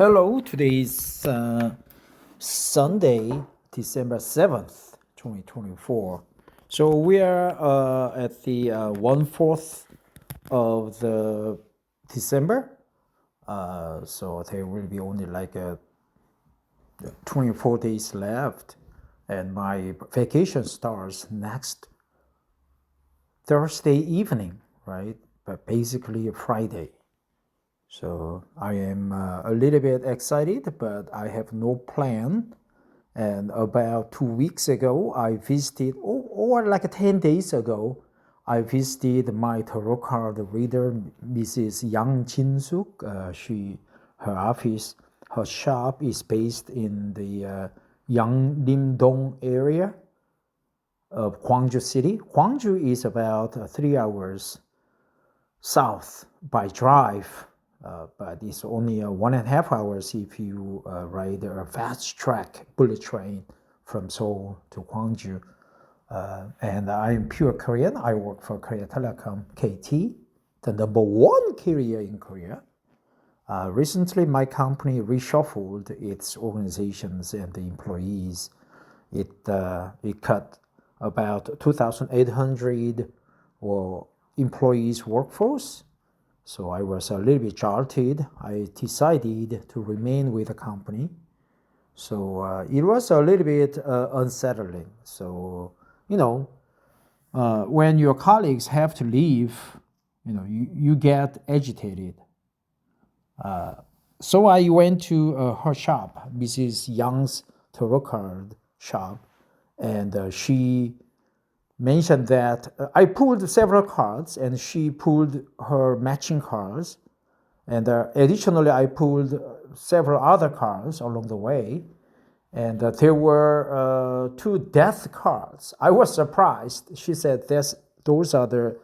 Hello, today is Sunday, December 7th, 2024. So we are at the 1/4 of the December. So there will be only like 24 days left. And my vacation starts next Thursday evening, right? But basically a Friday. So I am a little bit excited, but I have no plan. And about 2 weeks ago, I visited, or like 10 days ago, I visited my tarot card reader, Mrs. Yang Jin-suk. Her shop is based in the Yanglim-dong area of Gwangju City. Gwangju is about 3 hours south by drive, but it's only 1.5 hours if you ride a fast track bullet train from Seoul to Gwangju. And I'm pure Korean. I work for Korea Telecom, KT, the #1 carrier in Korea. Recently, my company reshuffled its organizations and the employees. It cut about 2,800 employees workforce. So I was a little bit jolted. I decided to remain with the company. So it was a little bit unsettling. So, when your colleagues have to leave, you get agitated. So I went to her shop, Mrs. Young's tarot card shop, and she mentioned that I pulled several cards and she pulled her matching cards. And additionally, I pulled several other cards along the way. And there were 2 death cards. I was surprised. She said those are the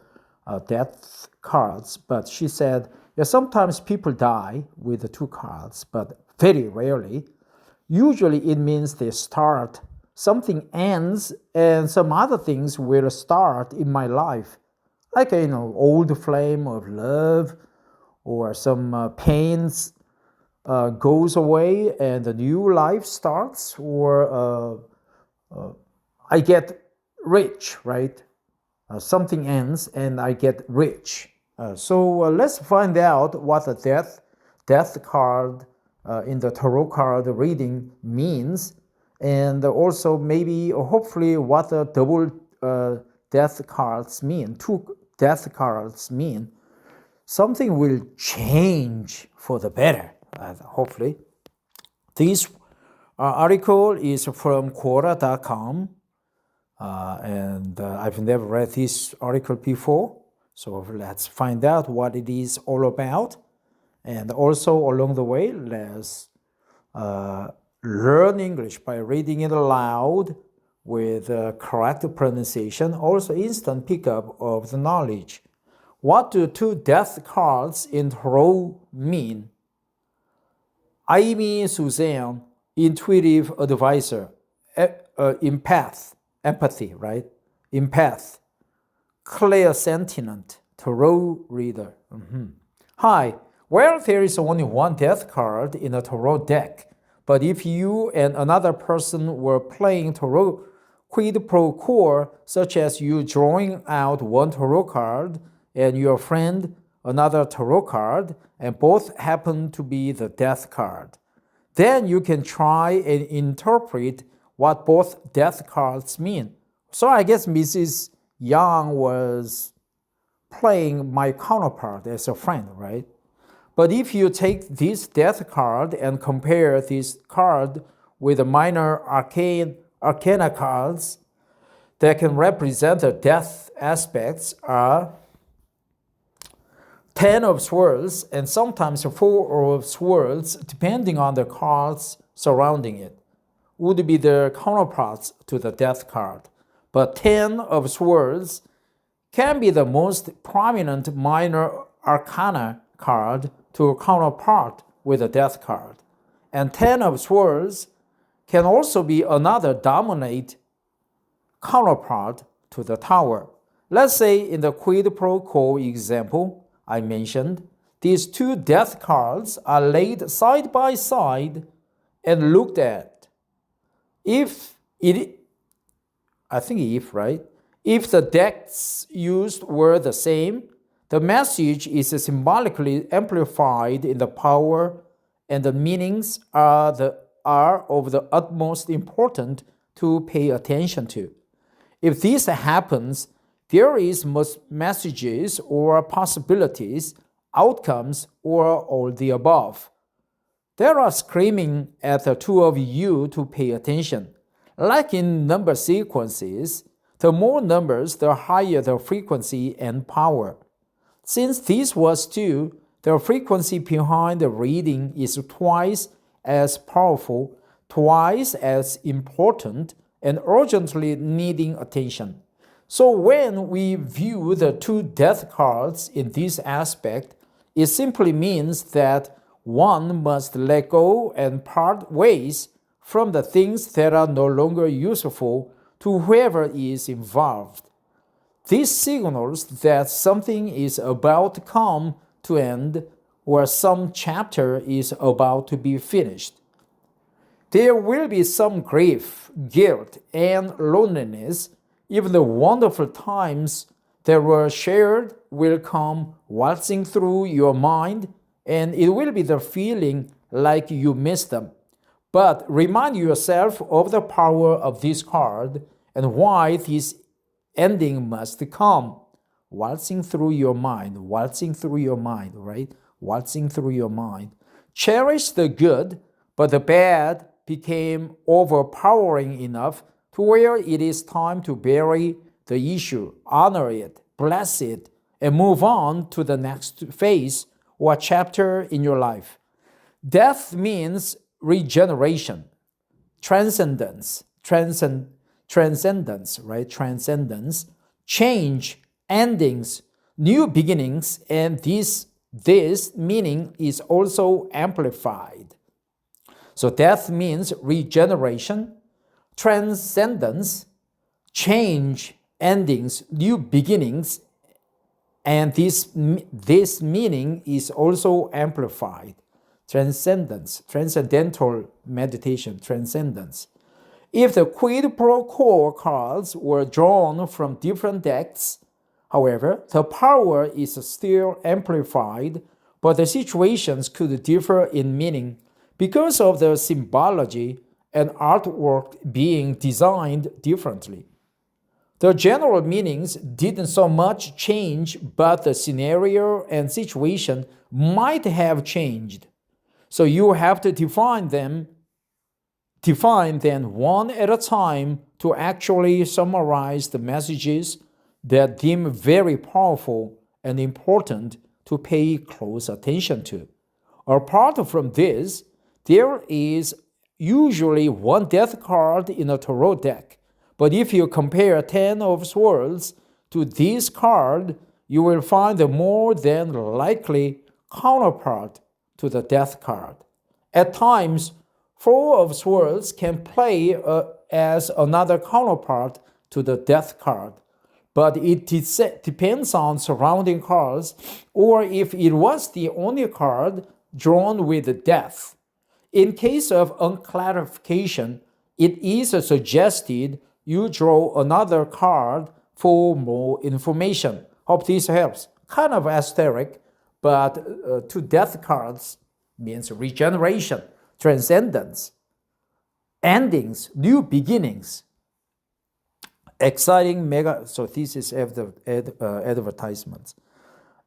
death cards. But she said, yeah, sometimes people die with the 2 cards, but very rarely. Usually it means they start, something ends, and some other things will start in my life. Like, old flame of love, or some pains goes away and a new life starts, or I get rich, right? Something ends and I get rich. So let's find out what the death card in the tarot card reading means, and also maybe hopefully what the double death cards mean, 2 death cards mean. Something will change for the better, hopefully. This article is from Quora.com, and I've never read this article before. So let's find out what it is all about. And also along the way, let's learn English by reading it aloud with correct pronunciation, also instant pickup of the knowledge. What do 2 death cards in tarot mean? Amy Suzanne, intuitive advisor, empath, empathy, right? Empath, clairsentient, tarot reader. Hi, well, there is only 1 death card in a tarot deck, but if you and another person were playing tarot quid pro quo, such as you drawing out 1 tarot card and your friend another tarot card, and both happen to be the death card, then you can try and interpret what both death cards mean. So I guess Mrs. Yang was playing my counterpart as a friend, right? But if you take this death card and compare this card with the minor arcana cards that can represent the death aspects are 10 of Swords and sometimes 4 of Swords, depending on the cards surrounding it, would be the counterparts to the death card. But 10 of Swords can be the most prominent minor arcana card to counterpart with the death card. And 10 of Swords can also be another dominant counterpart to the Tower. Let's say in the quid pro quo example I mentioned, these two death cards are laid side by side and looked at. If the decks used were the same, the message is symbolically amplified in the power, and the meanings are of the utmost importance to pay attention to. If this happens, there is messages or possibilities, outcomes, or all the above. They are screaming at the two of you to pay attention. Like in number sequences, the more numbers, the higher the frequency and power. Since this was 2, the frequency behind the reading is twice as powerful, twice as important, and urgently needing attention. So when we view the two death cards in this aspect, it simply means that one must let go and part ways from the things that are no longer useful to whoever is involved. This signals that something is about to come to end or some chapter is about to be finished. There will be some grief, guilt, and loneliness. Even the wonderful times that were shared will come waltzing through your mind, and it will be the feeling like you missed them. But remind yourself of the power of this card and why this ending must come. Waltzing through your mind, right? Waltzing through your mind. Cherish the good, but the bad became overpowering enough to where it is time to bury the issue, honor it, bless it, and move on to the next phase or chapter in your life. Death means regeneration, transcendence, change, endings, new beginnings, and this meaning is also amplified. So death means regeneration, transcendence, change, endings, new beginnings, and this meaning is also amplified. Transcendence, transcendental meditation, transcendence. If the quid pro quo cards were drawn from different decks, however, the power is still amplified, but the situations could differ in meaning because of the symbology and artwork being designed differently. The general meanings didn't so much change, but the scenario and situation might have changed. So you have to define them one at a time to actually summarize the messages that deem very powerful and important to pay close attention to. Apart from this, there is usually one death card in a tarot deck, but if you compare 10 of Swords to this card, you will find the more than likely counterpart to the death card. At times, 4 of Swords can play as another counterpart to the death card, but it depends on surrounding cards or if it was the only card drawn with death. In case of unclarification, it is suggested you draw another card for more information. Hope this helps. Kind of esoteric, but 2 death cards means regeneration, transcendence, endings, new beginnings, exciting mega. So this is advertisements.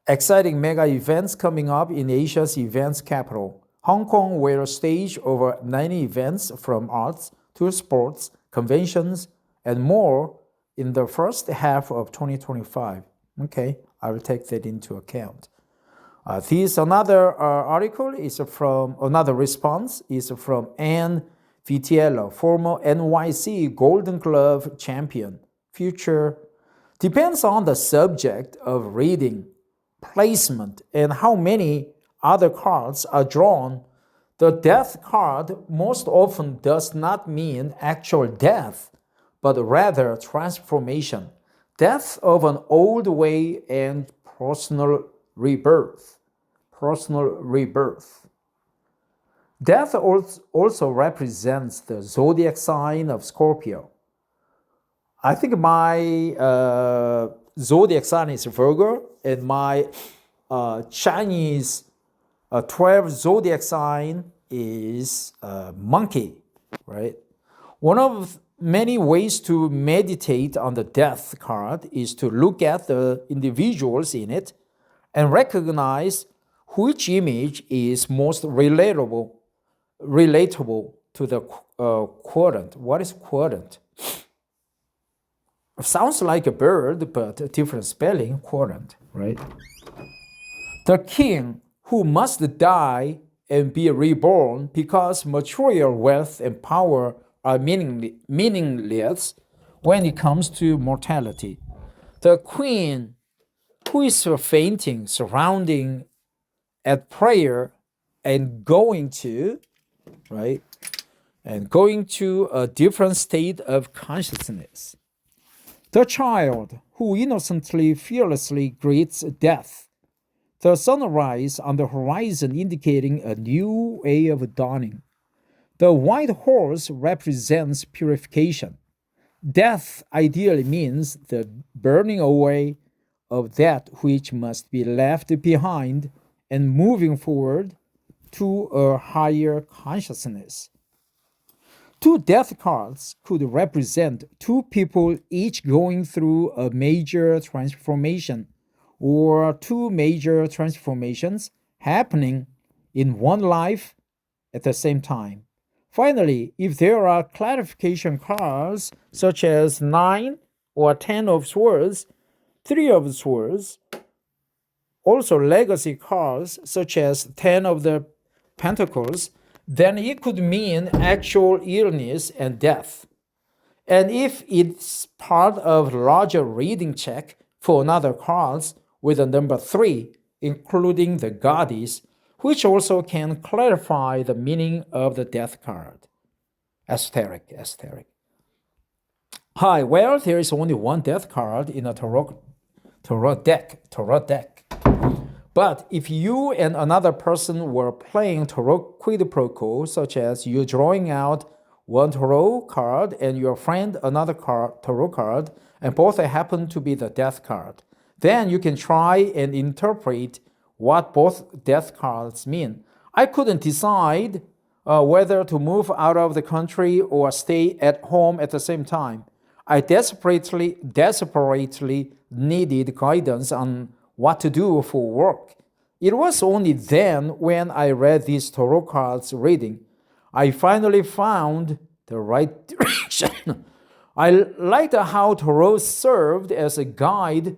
Exciting mega events coming up in Asia's events capital. Hong Kong will stage over 90 events from arts to sports, conventions, and more in the first half of 2025. Okay, I will take that into account. Another article is from, another response is from Anne Vitiello, former NYC Golden Glove champion. Future depends on the subject of reading, placement, and how many other cards are drawn. The death card most often does not mean actual death, but rather transformation, death of an old way and personal rebirth. personal rebirth. Death also represents the zodiac sign of Scorpio. I think my zodiac sign is Virgo, and my Chinese 12 zodiac sign is monkey, right? One of many ways to meditate on the death card is to look at the individuals in it and recognize which image is most relatable to the quadrant. What is quadrant? Sounds like a bird, but a different spelling, quadrant, right? The king who must die and be reborn because material wealth and power are meaningless when it comes to mortality. The queen who is fainting, surrounding at prayer and going to, right? And going to a different state of consciousness. The child who innocently, fearlessly greets death. The sunrise on the horizon indicating a new way of dawning. The white horse represents purification. Death ideally means the burning away of that which must be left behind and moving forward to a higher consciousness. Two death cards could represent two people each going through a major transformation or two major transformations happening in one life at the same time. Finally, if there are clarification cards such as 9 or 10 of swords, 3 of swords, also legacy cards such as 10 of the pentacles, then it could mean actual illness and death. And if it's part of larger reading check for another cards with a number 3, including the goddess, which also can clarify the meaning of the death card. Esoteric. Hi, well, there is only one death card in a tarot deck. But if you and another person were playing tarot quid pro quo, such as you drawing out one tarot card and your friend another tarot card, and both happen to be the death card, then you can try and interpret what both death cards mean. I couldn't decide whether to move out of the country or stay at home at the same time. I desperately needed guidance on what to do for work. It was only then when I read these tarot cards reading, I finally found the right direction. I liked how tarot served as a guide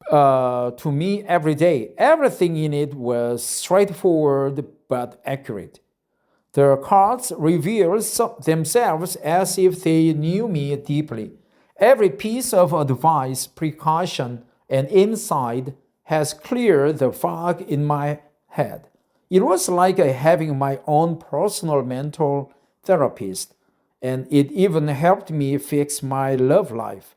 to me every day. Everything in it was straightforward but accurate. The cards revealed themselves as if they knew me deeply. Every piece of advice, precaution, and insight has cleared the fog in my head. It was like having my own personal mental therapist, and it even helped me fix my love life.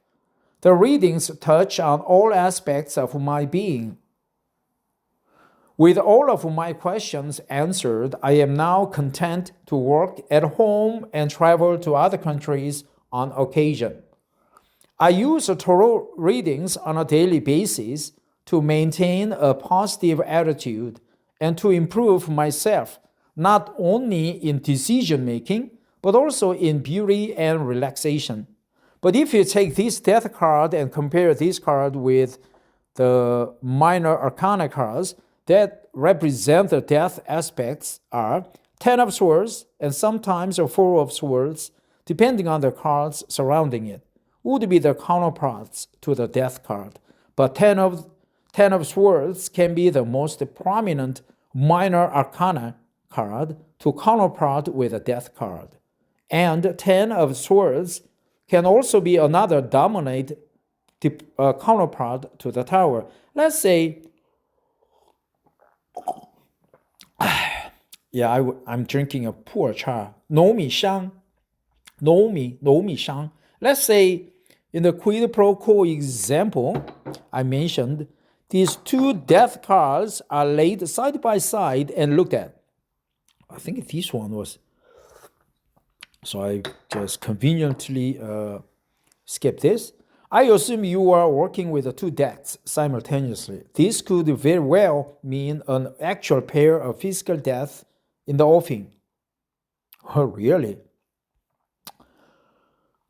The readings touch on all aspects of my being. With all of my questions answered, I am now content to work at home and travel to other countries on occasion. I use tarot readings on a daily basis to maintain a positive attitude and to improve myself, not only in decision making, but also in beauty and relaxation. But if you take this death card and compare this card with the minor arcana cards that represent the death aspects are 10 of swords and sometimes a 4 of swords, depending on the cards surrounding it, would be the counterparts to the death card. But 10 of swords can be the most prominent minor arcana card to counterpart with a death card. And 10 of swords can also be another dominant counterpart to the tower. Let's say, I'm drinking a poor cha. 糯米香. Let's say in the quid pro quo example I mentioned, These two death cards are laid side by side and looked at. I think this one was. So I just conveniently skip this. I assume you are working with the two deaths simultaneously. This could very well mean an actual pair of physical deaths in the offing. Oh, really?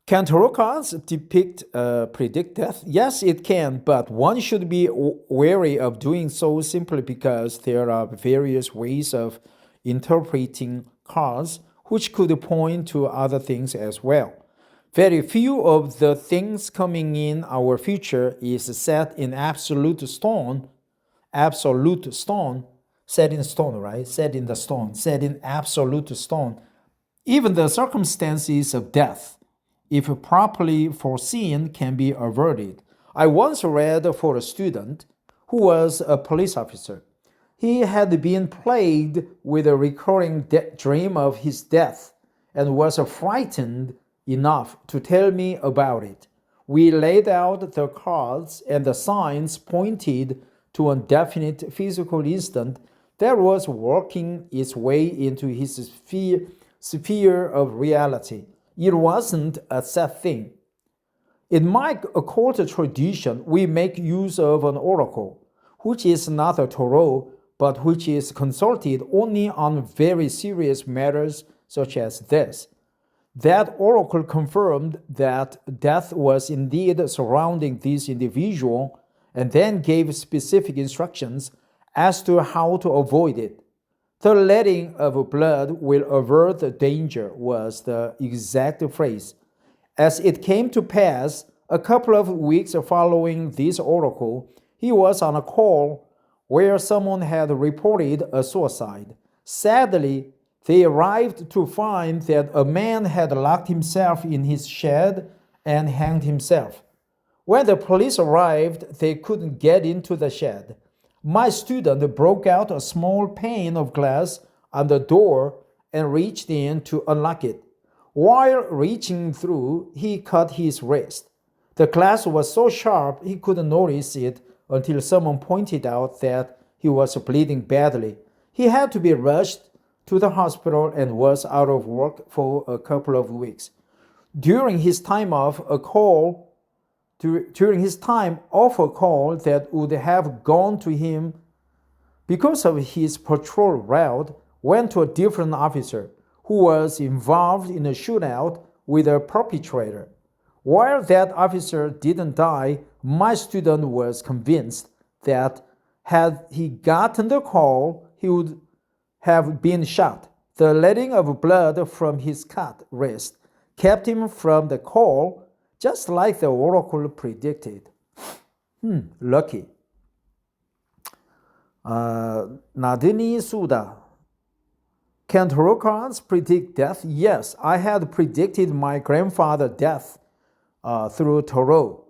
Can tarot cards predict death? Yes, it can, but one should be wary of doing so simply because there are various ways of interpreting cards which could point to other things as well. Very few of the things coming in our future is set in absolute stone. Absolute stone, set in stone, right? Set in the stone, set in absolute stone. Even the circumstances of death, if properly foreseen, can be averted. I once read for a student who was a police officer. He had been plagued with a recurring dream of his death and was frightened enough to tell me about it. We laid out the cards, and the signs pointed to a definite physical instant that was working its way into his sphere of reality. It wasn't a set thing. In my occult tradition, we make use of an oracle, which is not a tarot, but which is consulted only on very serious matters such as this. That oracle confirmed that death was indeed surrounding this individual and then gave specific instructions as to how to avoid it. The letting of blood will avert the danger was the exact phrase. As it came to pass, a couple of weeks following this oracle, he was on a call where someone had reported a suicide. Sadly, they arrived to find that a man had locked himself in his shed and hanged himself. When the police arrived, they couldn't get into the shed. My student broke out a small pane of glass on the door and reached in to unlock it. While reaching through, he cut his wrist. The glass was so sharp he couldn't notice it until someone pointed out that he was bleeding badly. He had to be rushed to the hospital and was out of work for a couple of weeks. During his time off a call that would have gone to him because of his patrol route went to a different officer who was involved in a shootout with a perpetrator. While that officer didn't die, my student was convinced that had he gotten the call, he would have been shot. The letting of blood from his cut wrist kept him from the call, just like the oracle predicted. Lucky. Nadini Suda. Can tarot cards predict death? Yes, I had predicted my grandfather's death through tarot.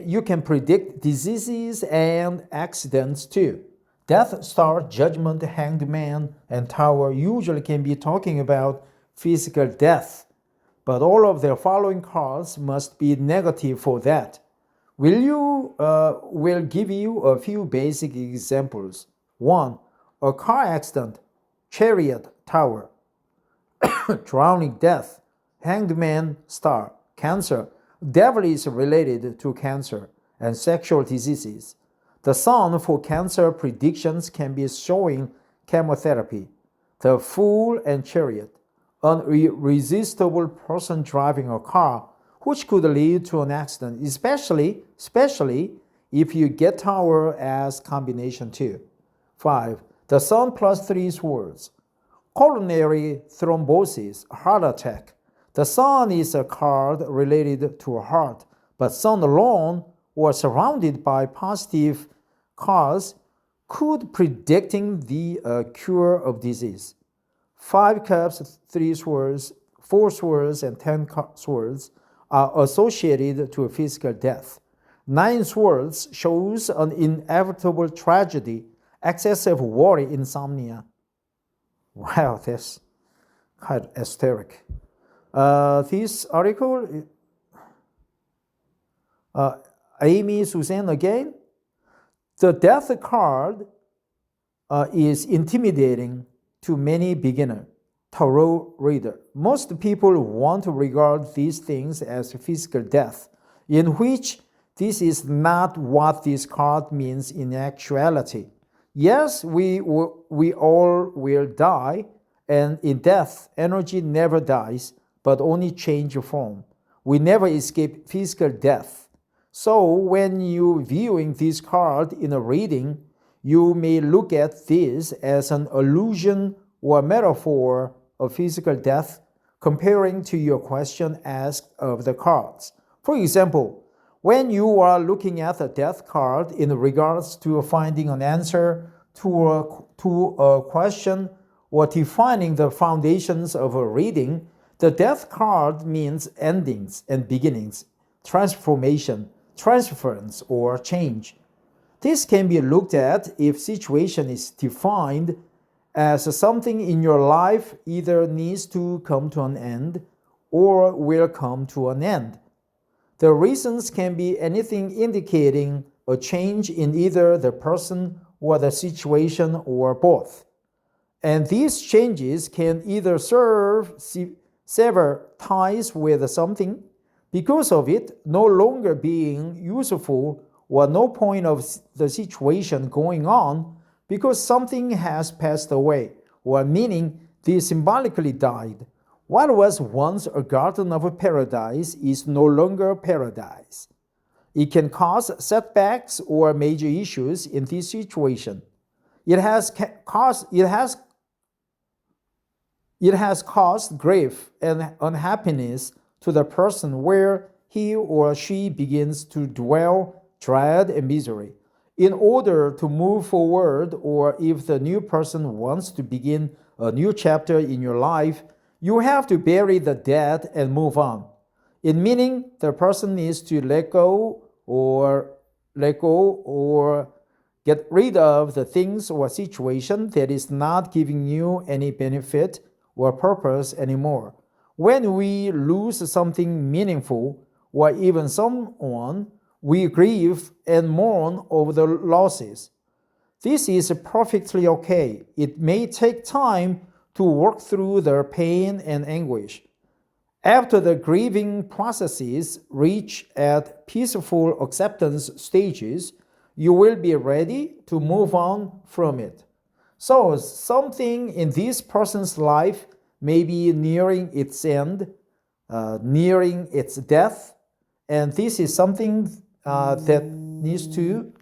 You can predict diseases and accidents too. Death Star, Judgment, Hanged Man, and Tower usually can be talking about physical death, but all of the following cards must be negative for that. Will give you a few basic examples. 1. A car accident, Chariot, Tower, drowning, death, Hanged Man, Star, Cancer. Devil is related to cancer and sexual diseases. The sun for cancer predictions can be showing chemotherapy. The Fool and Chariot, an irresistible person driving a car, which could lead to an accident, especially if you get Tower as combination 2. 5. The Sun plus 3 swords, coronary thrombosis, heart attack. The Sun is a card related to a heart, but Sun alone or surrounded by positive cards could predicting the cure of disease. 5 cups, 3 swords, 4 swords, and 10 swords are associated to a physical death. 9 swords shows an inevitable tragedy, excessive worry, insomnia. Wow, that's kind of esoteric. This article, Amy Suzanne again. The death card is intimidating to many beginner tarot reader. Most people want to regard these things as physical death, in which this is not what this card means in actuality. Yes, we all will die, and in death, energy never dies, but only change form. We never escape physical death. So when you viewing this card in a reading, you may look at this as an allusion or metaphor of physical death, comparing to your question asked of the cards. For example, when you are looking at the death card in regards to finding an answer to a question or defining the foundations of a reading, the death card means endings and beginnings, transformation, transference, or change. This can be looked at if situation is defined as something in your life either needs to come to an end or will come to an end. The reasons can be anything indicating a change in either the person or the situation or both. And these changes can either sever ties with something, because of it no longer being useful, or no point of the situation going on because something has passed away, or meaning they symbolically died. What was once a garden of paradise is no longer paradise. It can cause setbacks or major issues in this situation. It has caused grief and unhappiness to the person where he or she begins to dwell dread and misery. In order to move forward, or if the new person wants to begin a new chapter in your life, you have to bury the dead and move on. In meaning, the person needs to let go or get rid of the things or situation that is not giving you any benefit or purpose anymore. When we lose something meaningful or even someone, we grieve and mourn over the losses. This is perfectly okay. It may take time to work through the pain and anguish. After the grieving processes reach at peaceful acceptance stages, you will be ready to move on from it. So something in this person's life may be nearing its end, nearing its death, and this is something that needs to